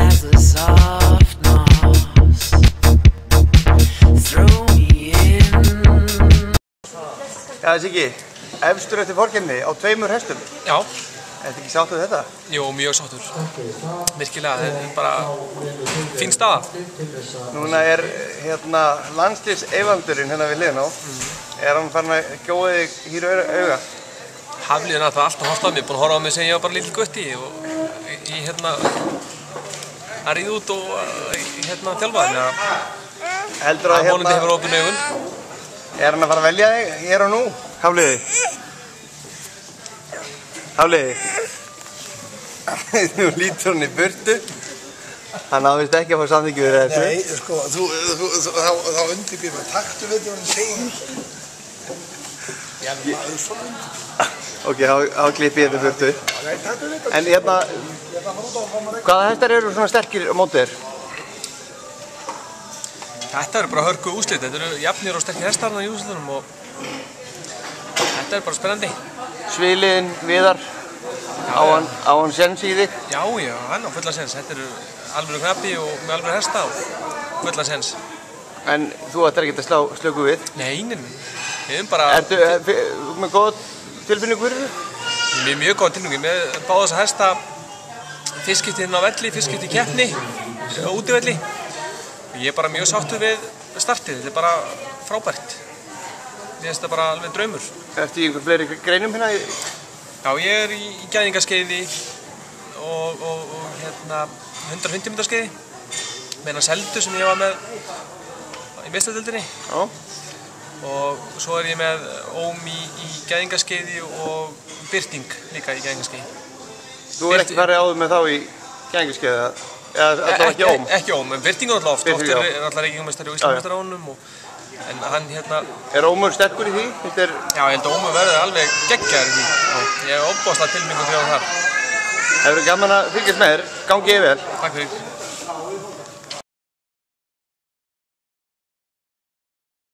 has a soft nose. Throw me in. Já, Siggi, efstur eftir fórkeppni á 2 hestum. Já. Ertu ekki sáttur við þetta? Jú, mjög sáttur. Virkilega, þetta er bara fín staða. Núna er landsliðseifaldurinn hérna við hliðina á. Er hann farin að gjóða þig hér auga? Hafliðin að það alltaf horft á mig, búinn að horfa á mig sem ég var bara lítill gutti og ég að ríða út og þjálfa þannig að Heldur að vonandi hefur opin augun. Er hann að fara að velja þig hér og nú? Hafliði? Hafliði? Nú lítur hann í burtu. Hann áðist ekki að fá samþykki við þessu. Nei, sko, þá undirbýr maður taktu við því að hann segir. Já, maður er svona undirbýr. Ok, þá klippi ég þetta burtu. Nei, taktu við þetta. En hvaða hestar eru svona sterkir á móti þér? Þetta eru bara hörku úrslit, þetta eru jafnir og sterkir hestar í úrslitunum og þetta er bara spennandi. Sviliðinn, Viðar, á hann séns í þig? Já, hann á fulla séns. Þetta eru alvöru knappi og með alvöru hesta og fulla séns. En þú ætlar ekki að slá slöku við? Nei, við erum bara... Ertu með góða tilfinningu fyrir þessu? Mér er mjög góð tilfinningu. Með báða þessa hesta, fyrst skipti inn á velli, fyrst skipti í keppni, útivelli. Ég er bara mjög sáttur við startið. Þetta er bara frábært. Mér finnst þetta bara alveg draumur. Ertu í einhver fleiri greinum hérna? Já, ég er í gæðingaskeiði og 150 metra skeiði með hennar Seldu sem ég var með í meistaradeildinni. Já. Og svo er ég með Óm í gæðingaskeiði og Birting líka í gæðingaskeiði. Þú er ekki farið áður með þá í gæðingaskeiði? Eða alltaf ekki Óm? Ekki Óm, en Birting er alltaf oft. Oft er alltaf Reykjavíkurmeistari og Íslandsmeistari á honum. En hann Er Ómur sterkur í því? Já, ég held að Ómur verður alveg geggjaður í því. Ég hef ofboðslega tilfinningu fyrir hann þar. Það verður gaman að fylgjast með þér. Gangi þér vel. Takk fyrir.